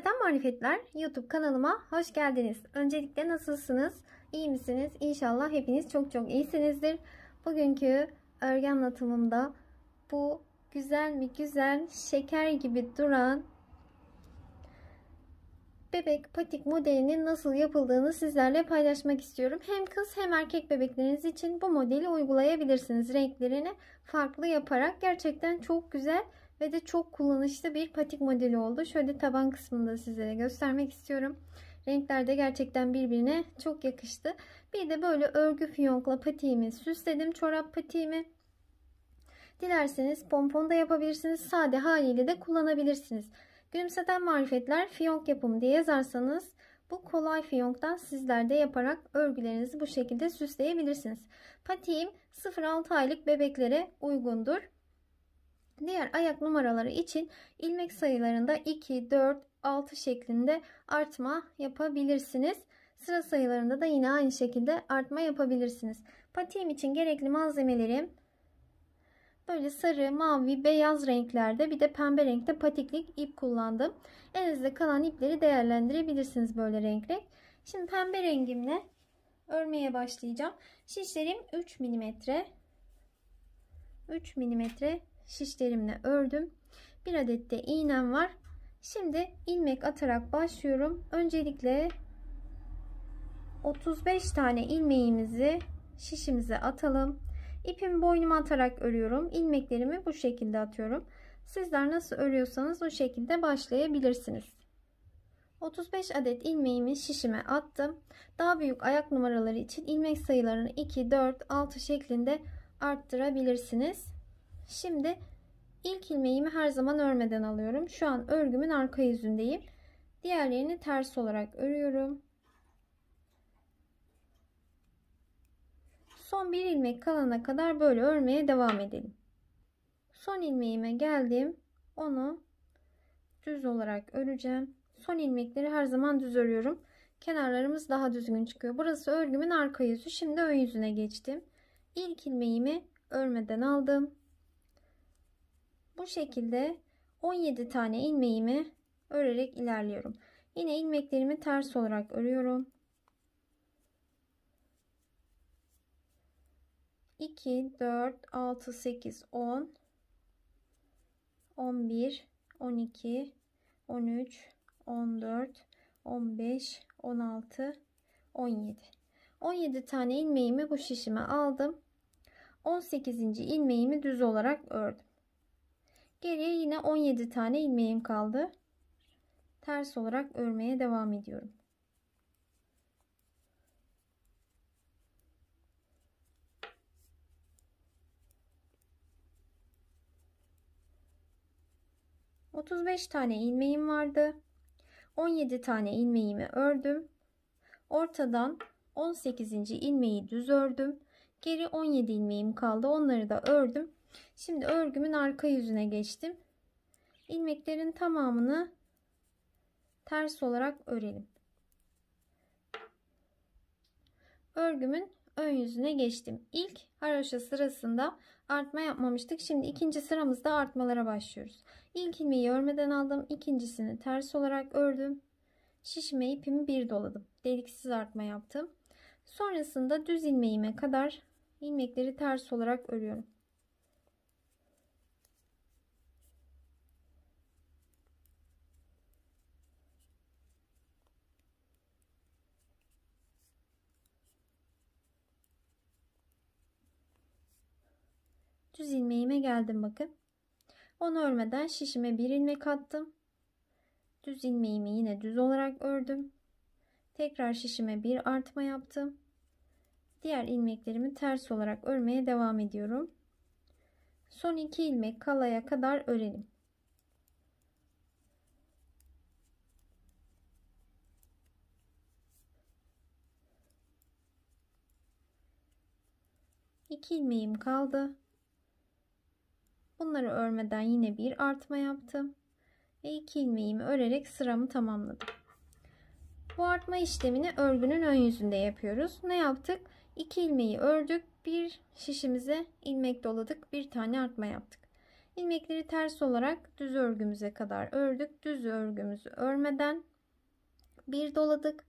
Gülümseten Marifetler YouTube kanalıma hoş geldiniz. Öncelikle nasılsınız? İyi misiniz? İnşallah hepiniz çok iyisinizdir. Bugünkü örgü anlatımımda bu güzel mi güzel şeker gibi duran bebek patik modelinin nasıl yapıldığını sizlerle paylaşmak istiyorum. Hem kız hem erkek bebekleriniz için bu modeli uygulayabilirsiniz. Renklerini farklı yaparak gerçekten çok güzel ve de çok kullanışlı bir patik modeli oldu. Şöyle taban kısmında sizlere göstermek istiyorum. Renkler de gerçekten birbirine çok yakıştı. Bir de böyle örgü fiyonkla patiğimi süsledim. Çorap patiğimi. Dilerseniz pompon da yapabilirsiniz. Sade haliyle de kullanabilirsiniz. Gülümseten Marifetler fiyonk yapımı diye yazarsanız bu kolay fiyonktan sizler de yaparak örgülerinizi bu şekilde süsleyebilirsiniz. Patiğim 0-6 aylık bebeklere uygundur. Diğer ayak numaraları için ilmek sayılarında 2, 4, 6 şeklinde artma yapabilirsiniz. Sıra sayılarında da yine aynı şekilde artma yapabilirsiniz. Patiğim için gerekli malzemelerim böyle sarı, mavi, beyaz renklerde, bir de pembe renkte patiklik ip kullandım. Elinizde kalan ipleri değerlendirebilirsiniz böyle renk. Şimdi pembe rengimle örmeye başlayacağım. Şişlerim 3 milimetre. 3 milimetre şişlerimle ördüm. Bir adet de iğnem var. Şimdi ilmek atarak başlıyorum. Öncelikle 35 tane ilmeğimizi şişimize atalım. İpimi boynuma atarak örüyorum. İlmeklerimi bu şekilde atıyorum. Sizler nasıl örüyorsanız o şekilde başlayabilirsiniz. 35 adet ilmeğimi şişime attım. Daha büyük ayak numaraları için ilmek sayılarını 2, 4, 6 şeklinde arttırabilirsiniz. Şimdi ilk ilmeğimi her zaman örmeden alıyorum. Şu an örgümün arka yüzündeyim. Diğerlerini ters olarak örüyorum. Son bir ilmek kalana kadar böyle örmeye devam edelim. Son ilmeğime geldim. Onu düz olarak öreceğim. Son ilmekleri her zaman düz örüyorum. Kenarlarımız daha düzgün çıkıyor. Burası örgümün arka yüzü. Şimdi ön yüzüne geçtim. İlk ilmeğimi örmeden aldım. Bu şekilde 17 tane ilmeğimi örerek ilerliyorum. Yine ilmeklerimi ters olarak örüyorum. 2, 4, 6, 8, 10, 11, 12, 13, 14, 15, 16, 17. 17 tane ilmeğimi bu şişime aldım. 18. ilmeğimi düz olarak ördüm. Geriye yine 17 tane ilmeğim kaldı. Ters olarak örmeye devam ediyorum. ...35 tane ilmeğim vardı. 17 tane ilmeğimi ördüm. Ortadan 18. ilmeği düz ördüm. Geri 17 ilmeğim kaldı. Onları da ördüm. Şimdi örgümün arka yüzüne geçtim. İlmeklerin tamamını ters olarak örelim. Örgümün ön yüzüne geçtim. İlk haroşa sırasında artma yapmamıştık. Şimdi ikinci sıramızda artmalara başlıyoruz. İlk ilmeği örmeden aldım. İkincisini ters olarak ördüm. Şişime ipimi bir doladım. Deliksiz artma yaptım. Sonrasında düz ilmeğime kadar ilmekleri ters olarak örüyorum. Düz ilmeğime geldim bakın. Onu örmeden şişime bir ilmek attım. Düz ilmeğimi yine düz olarak ördüm. Tekrar şişime bir artma yaptım. Diğer ilmeklerimi ters olarak örmeye devam ediyorum. Son 2 ilmek kalaya kadar örelim. İki ilmeğim kaldı. Bunları örmeden yine bir artma yaptım. Ve 2 ilmeğimi örerek sıramı tamamladım. Bu artma işlemini örgünün ön yüzünde yapıyoruz. Ne yaptık? 2 ilmeği ördük. Bir şişimize ilmek doladık. Bir tane artma yaptık. İlmekleri ters olarak düz örgümüze kadar ördük. Düz örgümüzü örmeden bir doladık,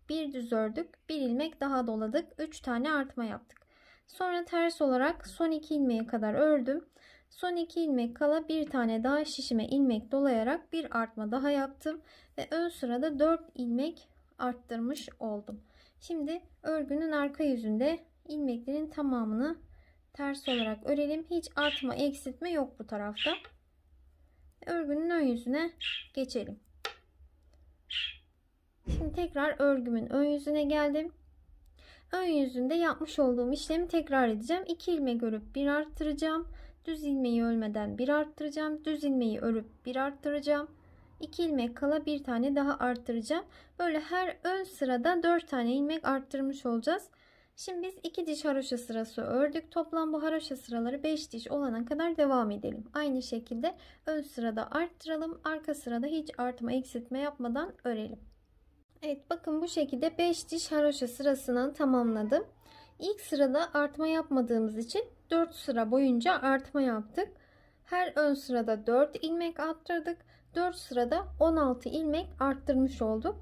bir düz ördük, bir ilmek daha doladık, 3 tane artma yaptık. Sonra ters olarak son 2 ilmeğe kadar ördüm. Son 2 ilmek kala bir tane daha şişime ilmek dolayarak bir artma daha yaptım ve ön sırada 4 ilmek arttırmış oldum. Şimdi örgünün arka yüzünde ilmeklerin tamamını ters olarak örelim. Hiç artma, eksiltme yok bu tarafta. Örgünün ön yüzüne geçelim. Şimdi tekrar örgümün ön yüzüne geldim. Ön yüzünde yapmış olduğum işlemi tekrar edeceğim. 2 ilmek örüp bir arttıracağım. Düz ilmeği örmeden bir arttıracağım. Düz ilmeği örüp bir arttıracağım. 2 ilmek kala bir tane daha arttıracağım. Böyle her ön sırada 4 tane ilmek arttırmış olacağız. Şimdi biz 2 diş haroşa sırası ördük. Toplam bu haroşa sıraları 5 diş olana kadar devam edelim. Aynı şekilde ön sırada arttıralım. Arka sırada hiç artma, eksiltme yapmadan örelim. Evet, bakın bu şekilde 5 diş haroşa sırasını tamamladım. İlk sırada artma yapmadığımız için 4 sıra boyunca artma yaptık. Her ön sırada 4 ilmek arttırdık. 4 sırada 16 ilmek arttırmış olduk.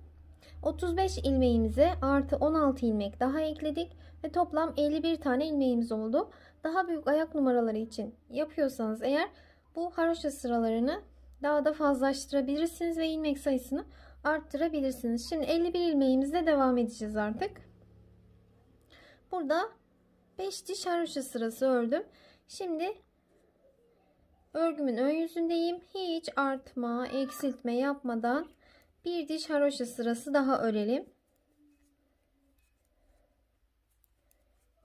35 ilmeğimize artı 16 ilmek daha ekledik ve toplam 51 tane ilmeğimiz oldu. Daha büyük ayak numaraları için yapıyorsanız eğer bu haroşa sıralarını daha da fazlaştırabilirsiniz ve ilmek sayısını arttırabilirsiniz. Şimdi 51 ilmeğimizle devam edeceğiz artık. Burada 5 diş haroşa sırası ördüm. Şimdi örgümün ön yüzündeyim. Hiç artma, eksiltme yapmadan bir diş haroşa sırası daha örelim.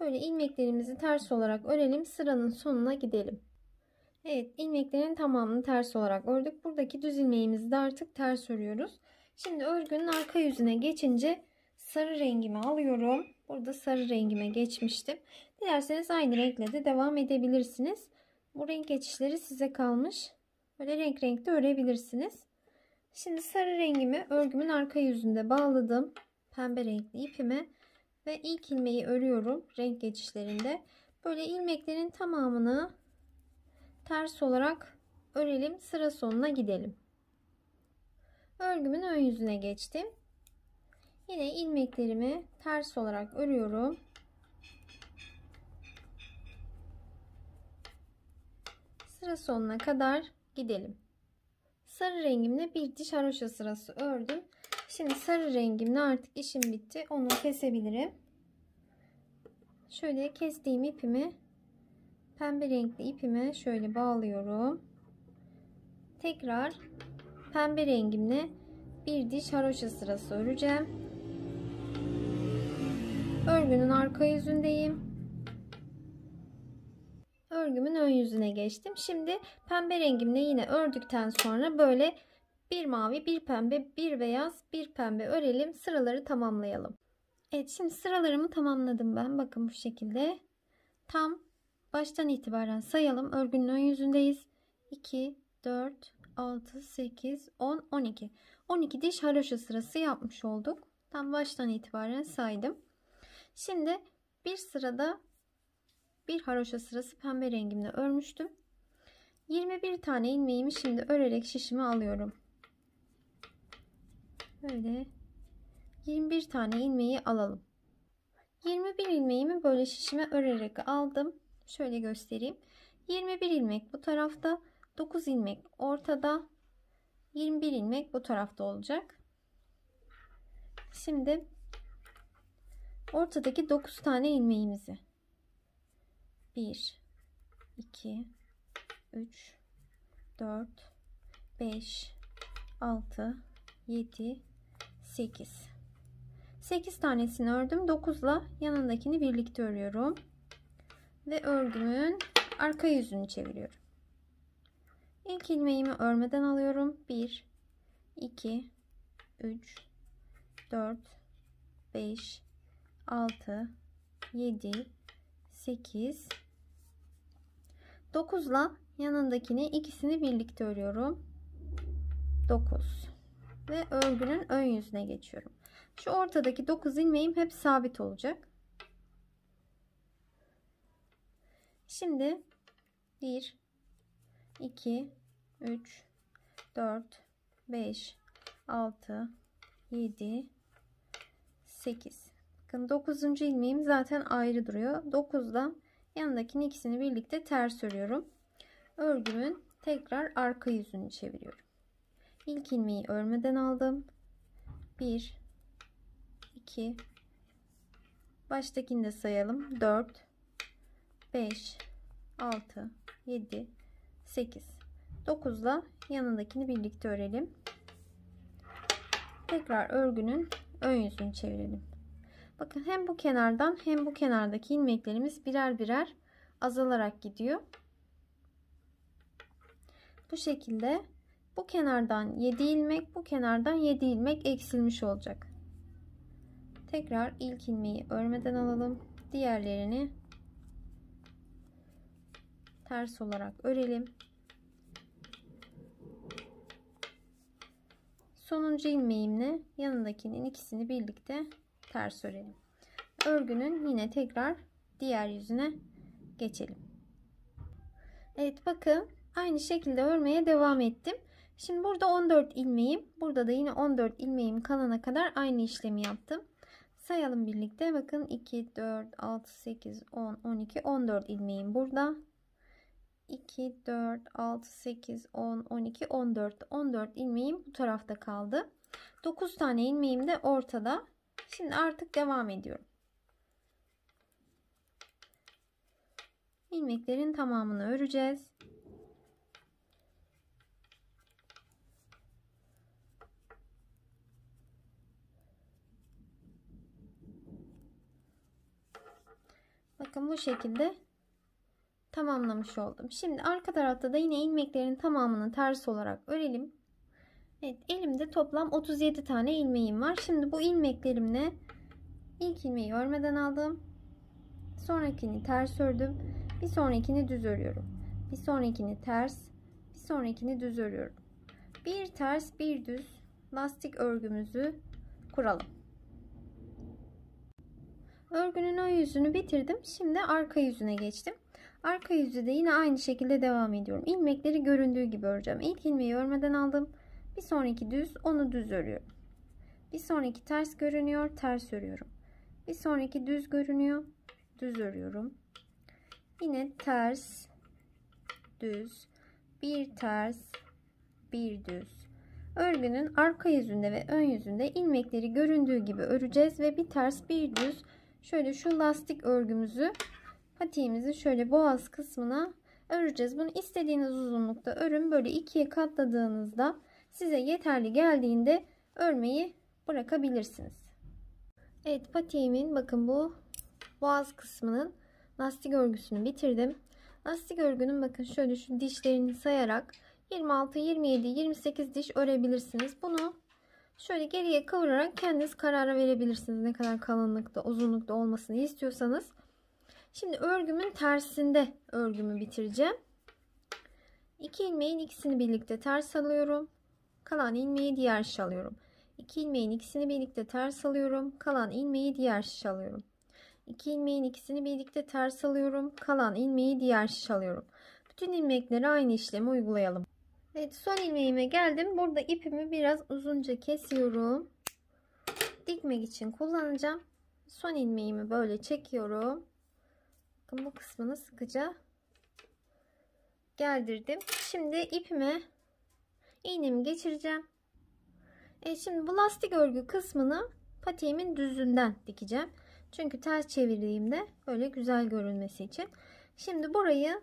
Böyle ilmeklerimizi ters olarak örelim. Sıranın sonuna gidelim. Evet, ilmeklerin tamamını ters olarak ördük. Buradaki düz ilmeğimizi de artık ters örüyoruz. Şimdi örgünün arka yüzüne geçince sarı rengimi alıyorum. Burada sarı rengime geçmiştim. Dilerseniz aynı renkle de devam edebilirsiniz. Bu renk geçişleri size kalmış. Böyle renk renk de örebilirsiniz. Şimdi sarı rengimi örgümün arka yüzünde bağladım. Pembe renkli ipime ve ilk ilmeği örüyorum renk geçişlerinde. Böyle ilmeklerin tamamını ters olarak örelim. Sıra sonuna gidelim. Örgümün ön yüzüne geçtim. Yine ilmeklerimi ters olarak örüyorum. Sıra sonuna kadar gidelim. Sarı rengimle bir diş haroşa sırası ördüm. Şimdi sarı rengimle artık işim bitti. Onu kesebilirim. Şöyle kestiğim ipimi pembe renkli ipime şöyle bağlıyorum. Tekrar pembe rengimle bir diş haroşa sırası öreceğim. Örgünün arka yüzündeyim. Örgümün ön yüzüne geçtim. Şimdi pembe rengimle yine ördükten sonra böyle bir mavi, bir pembe, bir beyaz, bir pembe örelim. Sıraları tamamlayalım. Evet, şimdi sıralarımı tamamladım ben. Bakın bu şekilde. Tam baştan itibaren sayalım. Örgünün ön yüzündeyiz. 2, 4, 6, 8, 10, 12. 12 diş haroşa sırası yapmış olduk. Tam baştan itibaren saydım. Şimdi bir sırada bir haroşa sırası pembe rengimle örmüştüm. 21 tane ilmeğimi şimdi örerek şişime alıyorum. Böyle 21 tane ilmeği alalım. 21 ilmeğimi böyle şişime örerek aldım. Şöyle göstereyim. 21 ilmek bu tarafta, 9 ilmek ortada, 21 ilmek bu tarafta olacak. Şimdi ortadaki 9 tane ilmeğimizi 1, 2, 3, 4, 5, 6, 7, 8. 8 tanesini ördüm. 9 ile yanındakini birlikte örüyorum. Ve örgümün arka yüzünü çeviriyorum. İlk ilmeğimi örmeden alıyorum. 1, 2, 3, 4, 5, 6, 7, 8, 9 ile yanındakini ikisini birlikte örüyorum. 9 ve örgünün ön yüzüne geçiyorum. Şu ortadaki 9 ilmeğim hep sabit olacak. Şimdi 1, 2, 3, 4, 5, 6, 7, 8. Bakın 9. ilmeğim zaten ayrı duruyor. 9'da yanındakinin ikisini birlikte ters örüyorum. Örgümün tekrar arka yüzünü çeviriyorum. İlk ilmeği örmeden aldım. 1, 2, baştakini de sayalım. 4, 5, 6, 7, 8. 9'la yanındakini birlikte örelim. Tekrar örgünün ön yüzünü çevirelim. Bakın hem bu kenardan hem bu kenardaki ilmeklerimiz birer birer azalarak gidiyor. Bu şekilde bu kenardan 7 ilmek, bu kenardan 7 ilmek eksilmiş olacak. Tekrar ilk ilmeği örmeden alalım. Diğerlerini ters olarak örelim. Sonuncu ilmeğimle yanındakinin ikisini birlikte ters örelim. Örgünün yine tekrar diğer yüzüne geçelim. Evet, bakın aynı şekilde örmeye devam ettim. Şimdi burada 14 ilmeğim, burada da yine 14 ilmeğim kalana kadar aynı işlemi yaptım. Sayalım birlikte. Bakın 2, 4, 6, 8, 10, 12, 14 ilmeğim burada. 2, 4, 6, 8, 10, 12, 14. 14 ilmeğim bu tarafta kaldı. 9 tane ilmeğim de ortada. Şimdi artık devam ediyorum. İlmeklerin tamamını öreceğiz. Bakın bu şekilde tamamlamış oldum. Şimdi arka tarafta da yine ilmeklerin tamamını ters olarak örelim. Evet, elimde toplam 37 tane ilmeğim var. Şimdi bu ilmeklerimle ilk ilmeği örmeden aldım. Sonrakini ters ördüm. Bir sonrakini düz örüyorum. Bir sonrakini ters, bir sonrakini düz örüyorum. Bir ters, bir düz lastik örgümüzü kuralım. Örgünün ön yüzünü bitirdim. Şimdi arka yüzüne geçtim. Arka yüzü de yine aynı şekilde devam ediyorum. İlmekleri göründüğü gibi öreceğim. İlk ilmeği örmeden aldım. Bir sonraki düz, onu düz örüyorum. Bir sonraki ters görünüyor, ters örüyorum. Bir sonraki düz görünüyor, düz örüyorum. Yine ters, düz, bir ters, bir düz. Örgünün arka yüzünde ve ön yüzünde ilmekleri göründüğü gibi öreceğiz ve bir ters, bir düz şöyle şu lastik örgümüzü, patiğimizin şöyle boğaz kısmına öreceğiz. Bunu istediğiniz uzunlukta örün. Böyle ikiye katladığınızda size yeterli geldiğinde örmeyi bırakabilirsiniz. Evet, patiğimin bakın bu boğaz kısmının lastik örgüsünü bitirdim. Lastik örgünün bakın şöyle şu dişlerini sayarak 26, 27, 28 diş örebilirsiniz. Bunu şöyle geriye kıvırarak kendiniz karara verebilirsiniz. Ne kadar kalınlıkta, uzunlukta olmasını istiyorsanız. Şimdi örgümün tersinde örgümü bitireceğim. 2 ilmeğin ikisini birlikte ters alıyorum. Kalan ilmeği diğer şiş alıyorum. 2 ilmeğin ikisini birlikte ters alıyorum. Kalan ilmeği diğer şiş alıyorum. 2 ilmeğin ikisini birlikte ters alıyorum. Kalan ilmeği diğer şiş alıyorum. Bütün ilmeklere aynı işlemi uygulayalım. Evet, son ilmeğime geldim. Burada ipimi biraz uzunca kesiyorum. Dikmek için kullanacağım. Son ilmeğimi böyle çekiyorum. Bakın bu kısmını sıkıca gerdirdim. Şimdi ipime iğnemi geçireceğim. Şimdi bu lastik örgü kısmını patiğimin düzünden dikeceğim. Çünkü ters çevirdiğimde böyle güzel görünmesi için. Şimdi burayı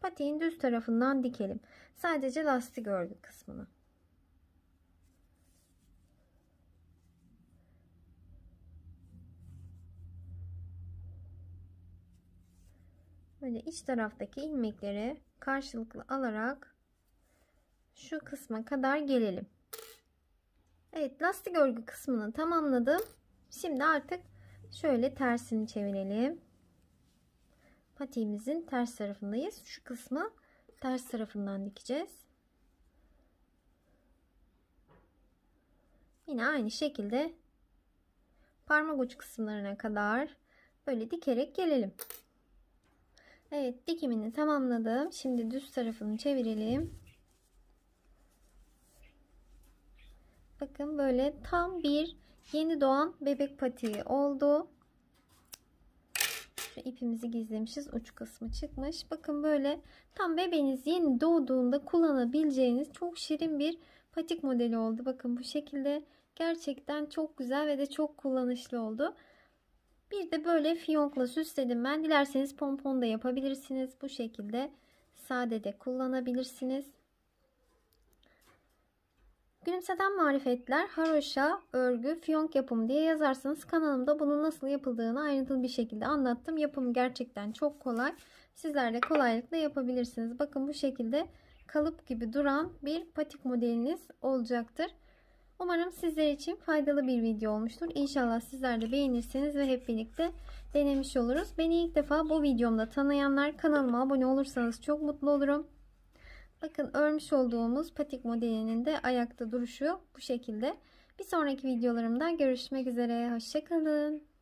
patiğin düz tarafından dikelim. Sadece lastik örgü kısmını. Böyle iç taraftaki ilmekleri karşılıklı alarak şu kısma kadar gelelim. Evet, lastik örgü kısmını tamamladım. Şimdi artık şöyle tersini çevirelim. Patiğimizin ters tarafındayız. Şu kısmı ters tarafından dikeceğiz. Yine aynı şekilde parmak uç kısımlarına kadar böyle dikerek gelelim. Evet, dikimini tamamladım. Şimdi düz tarafını çevirelim. Bakın böyle tam bir yeni doğan bebek patiği oldu. Şu ipimizi gizlemişiz. Uç kısmı çıkmış. Bakın böyle tam bebeğiniz yeni doğduğunda kullanabileceğiniz çok şirin bir patik modeli oldu. Bakın bu şekilde gerçekten çok güzel ve de çok kullanışlı oldu. Bir de böyle fiyonkla süsledim ben. Dilerseniz pompon da yapabilirsiniz. Bu şekilde sade de kullanabilirsiniz. Gülümseten marifetler, haroşa, örgü, fiyonk yapımı diye yazarsanız kanalımda bunun nasıl yapıldığını ayrıntılı bir şekilde anlattım. Yapımı gerçekten çok kolay. Sizler de kolaylıkla yapabilirsiniz. Bakın bu şekilde kalıp gibi duran bir patik modeliniz olacaktır. Umarım sizler için faydalı bir video olmuştur. İnşallah sizler de beğenirsiniz ve hep birlikte denemiş oluruz. Beni ilk defa bu videomda tanıyanlar, kanalıma abone olursanız çok mutlu olurum. Bakın örmüş olduğumuz patik modelinin de ayakta duruşu bu şekilde. Bir sonraki videolarımda görüşmek üzere. Hoşça kalın.